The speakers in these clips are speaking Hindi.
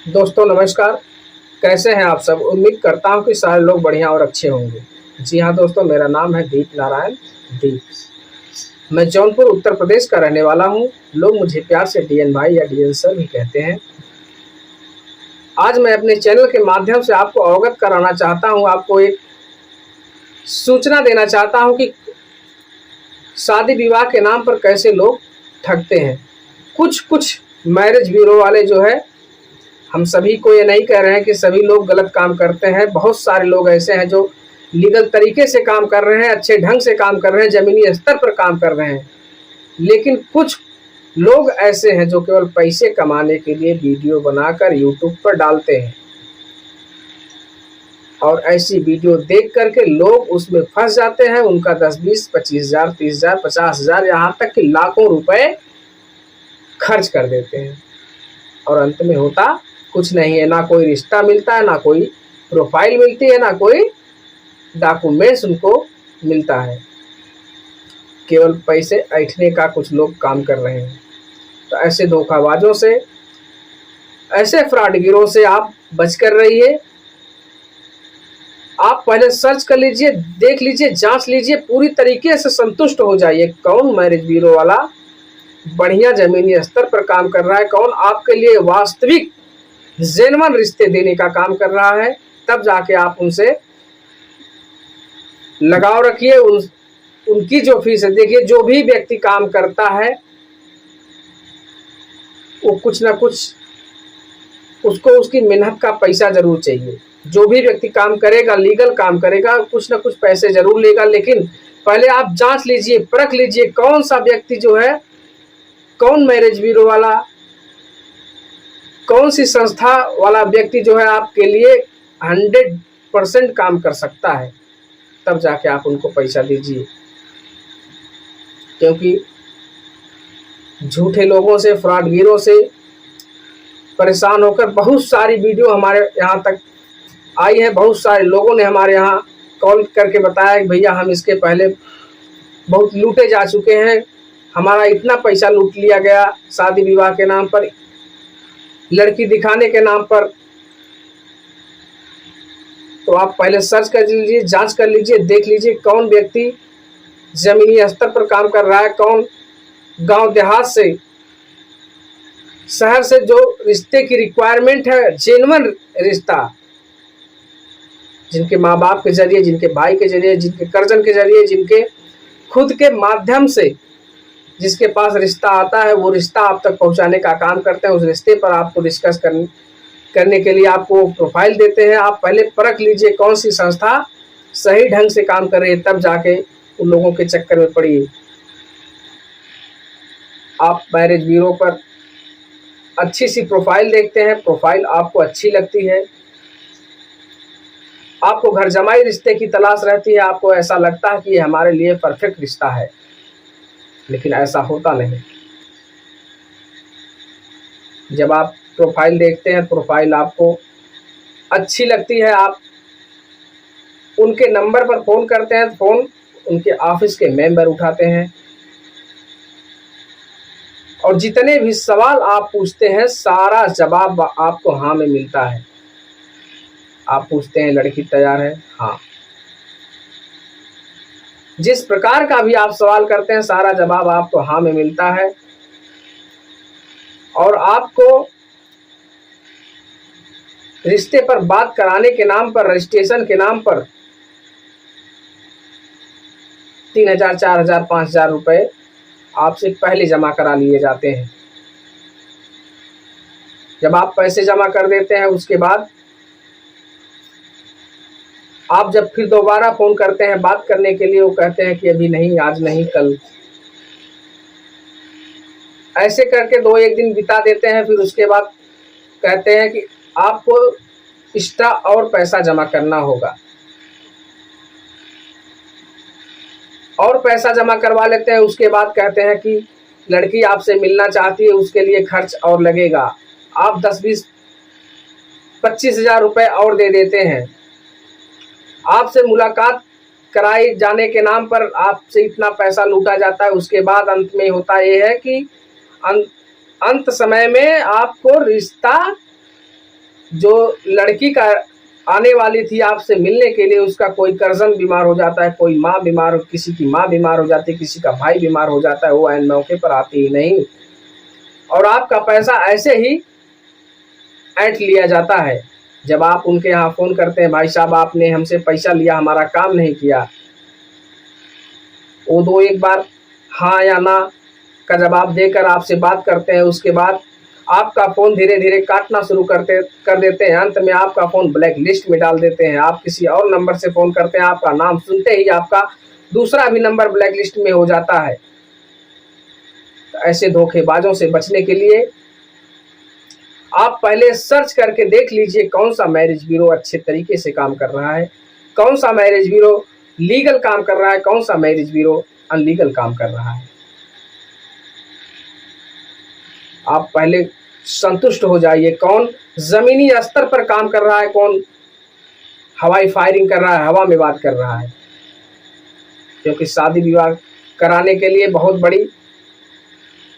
दोस्तों नमस्कार। कैसे हैं आप सब। उम्मीद करता हूं कि सारे लोग बढ़िया और अच्छे होंगे। जी हाँ दोस्तों, मेरा नाम है दीप नारायण दीप। मैं जौनपुर उत्तर प्रदेश का रहने वाला हूं। लोग मुझे प्यार से डीएन भाई या डीएन सर भी कहते हैं। आज मैं अपने चैनल के माध्यम से आपको अवगत कराना चाहता हूं, आपको एक सूचना देना चाहता हूं कि शादी विवाह के नाम पर कैसे लोग ठगते हैं। कुछ कुछ मैरिज ब्यूरो वाले जो है, हम सभी को ये नहीं कह रहे हैं कि सभी लोग गलत काम करते हैं। बहुत सारे लोग ऐसे हैं जो लीगल तरीके से काम कर रहे हैं, अच्छे ढंग से काम कर रहे हैं, ज़मीनी स्तर पर काम कर रहे हैं। लेकिन कुछ लोग ऐसे हैं जो केवल पैसे कमाने के लिए वीडियो बनाकर यूट्यूब पर डालते हैं और ऐसी वीडियो देख करके लोग उसमें फंस जाते हैं। उनका 10-20, 25,000, 30,000, 50,000, यहाँ तक कि लाखों रुपए खर्च कर देते हैं और अंत में होता कुछ नहीं है। ना कोई रिश्ता मिलता है, ना कोई प्रोफाइल मिलती है, ना कोई डॉक्यूमेंट्स उनको मिलता है। केवल पैसे ऐंठने का कुछ लोग काम कर रहे हैं। तो ऐसे धोखाबाजों से, ऐसे फ्रॉडगिरों से आप बचकर रहिए। आप पहले सर्च कर लीजिए, देख लीजिए, जांच लीजिए, पूरी तरीके से संतुष्ट हो जाइए कौन मैरिज ब्यूरो वाला बढ़िया ज़मीनी स्तर पर काम कर रहा है, कौन आपके लिए वास्तविक जेन्युइन रिश्ते देने का काम कर रहा है। तब जाके आप उनसे लगाव रखिए। उनकी जो फीस है, देखिए जो भी व्यक्ति काम करता है वो कुछ ना कुछ उसको उसकी मेहनत का पैसा जरूर चाहिए। जो भी व्यक्ति काम करेगा, लीगल काम करेगा, कुछ ना कुछ पैसे जरूर लेगा। लेकिन पहले आप जांच लीजिए, परख लीजिए कौन सा व्यक्ति जो है, कौन मैरिज ब्यूरो वाला, कौन सी संस्था वाला व्यक्ति जो है आपके लिए 100% काम कर सकता है। तब जाके आप उनको पैसा दीजिए। क्योंकि झूठे लोगों से, फ्रॉडगिरों से परेशान होकर बहुत सारी वीडियो हमारे यहाँ तक आई है। बहुत सारे लोगों ने हमारे यहाँ कॉल करके बताया कि भैया हम इसके पहले बहुत लूटे जा चुके हैं, हमारा इतना पैसा लूट लिया गया शादी विवाह के नाम पर, लड़की दिखाने के नाम पर। तो आप पहले सर्च कर लीजिए, जांच कर लीजिए, देख लीजिए कौन व्यक्ति ज़मीनी स्तर पर काम कर रहा है, कौन गांव देहात से, शहर से जो रिश्ते की रिक्वायरमेंट है, जेन्युइन रिश्ता, जिनके माँ बाप के जरिए, जिनके भाई के जरिए, जिनके कर्जन के जरिए, जिनके खुद के माध्यम से जिसके पास रिश्ता आता है, वो रिश्ता आप तक पहुंचाने का काम करते हैं। उस रिश्ते पर आपको डिस्कस करने के लिए आपको प्रोफाइल देते हैं। आप पहले परख लीजिए कौन सी संस्था सही ढंग से काम कर रही है, तब जाके उन लोगों के चक्कर में पड़िए। आप मैरिज ब्यूरो पर अच्छी सी प्रोफाइल देखते हैं, प्रोफाइल आपको अच्छी लगती है, आपको घर जमाई रिश्ते की तलाश रहती है, आपको ऐसा लगता है कि ये हमारे लिए परफेक्ट रिश्ता है, लेकिन ऐसा होता नहीं। जब आप प्रोफाइल देखते हैं, प्रोफाइल आपको अच्छी लगती है, आप उनके नंबर पर फ़ोन करते हैं, फ़ोन उनके ऑफिस के मेंबर उठाते हैं और जितने भी सवाल आप पूछते हैं सारा जवाब आपको हाँ में मिलता है। आप पूछते हैं लड़की तैयार है? हाँ। जिस प्रकार का भी आप सवाल करते हैं सारा जवाब आपको हाँ में मिलता है और आपको रिश्ते पर बात कराने के नाम पर, रजिस्ट्रेशन के नाम पर 3,000, 4,000, 5,000 रुपये आपसे पहले जमा करा लिए जाते हैं। जब आप पैसे जमा कर देते हैं, उसके बाद आप जब फिर दोबारा फ़ोन करते हैं बात करने के लिए, वो कहते हैं कि अभी नहीं, आज नहीं, कल। ऐसे करके 2-1 दिन बिता देते हैं। फिर उसके बाद कहते हैं कि आपको एक्स्ट्रा और पैसा जमा करना होगा, और पैसा जमा करवा लेते हैं। उसके बाद कहते हैं कि लड़की आपसे मिलना चाहती है, उसके लिए खर्च और लगेगा। आप 10-20, 25,000 रुपये और दे देते हैं। आपसे मुलाकात कराई जाने के नाम पर आपसे इतना पैसा लूटा जाता है। उसके बाद अंत में होता ये है कि अंत समय में आपको रिश्ता जो लड़की का आने वाली थी आपसे मिलने के लिए, उसका कोई कज़न बीमार हो जाता है, कोई माँ बीमार हो, किसी की माँ बीमार हो जाती है, किसी का भाई बीमार हो जाता है, वो ऐन मौके पर आती ही नहीं और आपका पैसा ऐसे ही ऐंठ लिया जाता है। जब आप उनके यहाँ फ़ोन करते हैं, भाई साहब आपने हमसे पैसा लिया, हमारा काम नहीं किया, वो दो एक बार हाँ या ना का जवाब देकर आपसे बात करते हैं, उसके बाद आपका फ़ोन धीरे धीरे काटना शुरू कर देते हैं। अंत में आपका फ़ोन ब्लैक लिस्ट में डाल देते हैं। आप किसी और नंबर से फ़ोन करते हैं, आपका नाम सुनते ही आपका दूसरा भी नंबर ब्लैक लिस्ट में हो जाता है। तो ऐसे धोखेबाजों से बचने के लिए आप पहले सर्च करके देख लीजिए कौन सा मैरिज ब्यूरो अच्छे तरीके से काम कर रहा है, कौन सा मैरिज ब्यूरो लीगल काम कर रहा है, कौन सा मैरिज ब्यूरो अनलीगल काम कर रहा है। आप पहले संतुष्ट हो जाइए कौन ज़मीनी स्तर पर काम कर रहा है, कौन हवाई फायरिंग कर रहा है, हवा में बात कर रहा है। क्योंकि शादी विवाह कराने के लिए बहुत बड़ी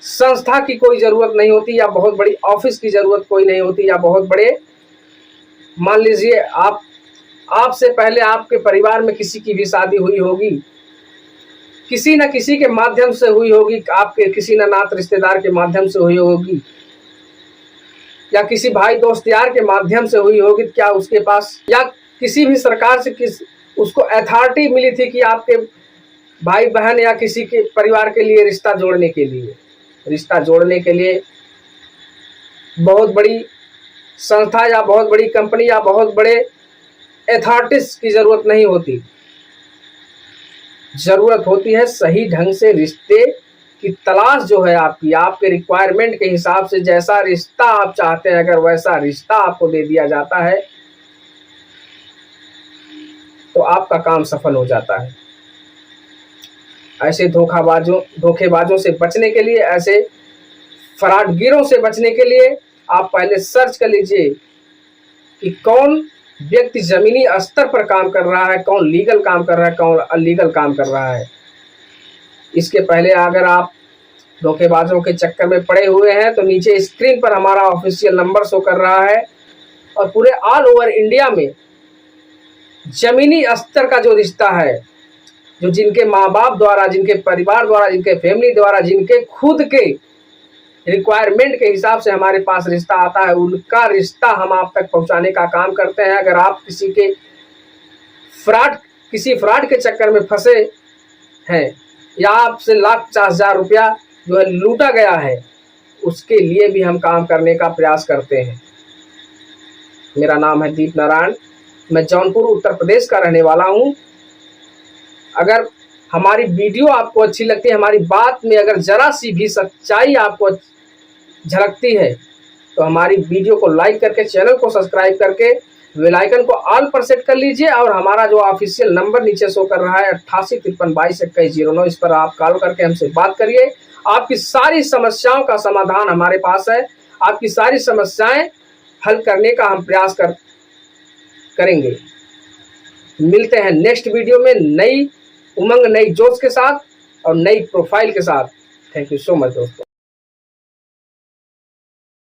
संस्था की कोई ज़रूरत नहीं होती, या बहुत बड़ी ऑफिस की ज़रूरत कोई नहीं होती, या बहुत बड़े, मान लीजिए आपसे पहले आपके परिवार में किसी की भी शादी हुई होगी, किसी न किसी के माध्यम से हुई होगी, आपके किसी न नात रिश्तेदार के माध्यम से हुई होगी, या किसी भाई दोस्त यार के माध्यम से हुई होगी। क्या उसके पास या किसी भी सरकार से उसको अथॉरिटी मिली थी कि आपके भाई बहन या किसी के परिवार के लिए रिश्ता जोड़ने के लिए बहुत बड़ी संस्था या बहुत बड़ी कंपनी या बहुत बड़े अथॉरिटीज की ज़रूरत नहीं होती। ज़रूरत होती है सही ढंग से रिश्ते की तलाश जो है आपके रिक्वायरमेंट के हिसाब से जैसा रिश्ता आप चाहते हैं, अगर वैसा रिश्ता आपको दे दिया जाता है तो आपका काम सफल हो जाता है। ऐसे धोखेबाजों से बचने के लिए, ऐसे फराडगिरों से बचने के लिए आप पहले सर्च कर लीजिए कि कौन व्यक्ति ज़मीनी स्तर पर काम कर रहा है, कौन लीगल काम कर रहा है, कौन अनलीगल काम कर रहा है। इसके पहले अगर आप धोखेबाजों के चक्कर में पड़े हुए हैं तो नीचे स्क्रीन पर हमारा ऑफिशियल नंबर शो कर रहा है, और पूरे ऑल ओवर इंडिया में ज़मीनी स्तर का जो रिश्ता है, जो जिनके माँ बाप द्वारा, जिनके परिवार द्वारा, जिनके फैमिली द्वारा, जिनके खुद के रिक्वायरमेंट के हिसाब से हमारे पास रिश्ता आता है, उनका रिश्ता हम आप तक पहुंचाने का काम करते हैं। अगर आप किसी फ्रॉड के चक्कर में फंसे हैं, या आपसे लाख 50,000 रुपया जो है लूटा गया है, उसके लिए भी हम काम करने का प्रयास करते हैं। मेरा नाम है दीप नारायण, मैं जौनपुर उत्तर प्रदेश का रहने वाला हूं। अगर हमारी वीडियो आपको अच्छी लगती है, हमारी बात में अगर ज़रा सी भी सच्चाई आपको झलकती है, तो हमारी वीडियो को लाइक करके, चैनल को सब्सक्राइब करके, बेल आइकन को ऑल पर सेट कर लीजिए। और हमारा जो ऑफिशियल नंबर नीचे शो कर रहा है 8853222109, इस पर आप कॉल करके हमसे बात करिए। आपकी सारी समस्याओं का समाधान हमारे पास है। आपकी सारी समस्याएं हल करने का हम प्रयास करेंगे। मिलते हैं नेक्स्ट वीडियो में नई उमंग, नई जोश के साथ और नई प्रोफाइल के साथ। थैंक यू सो मच दोस्तों।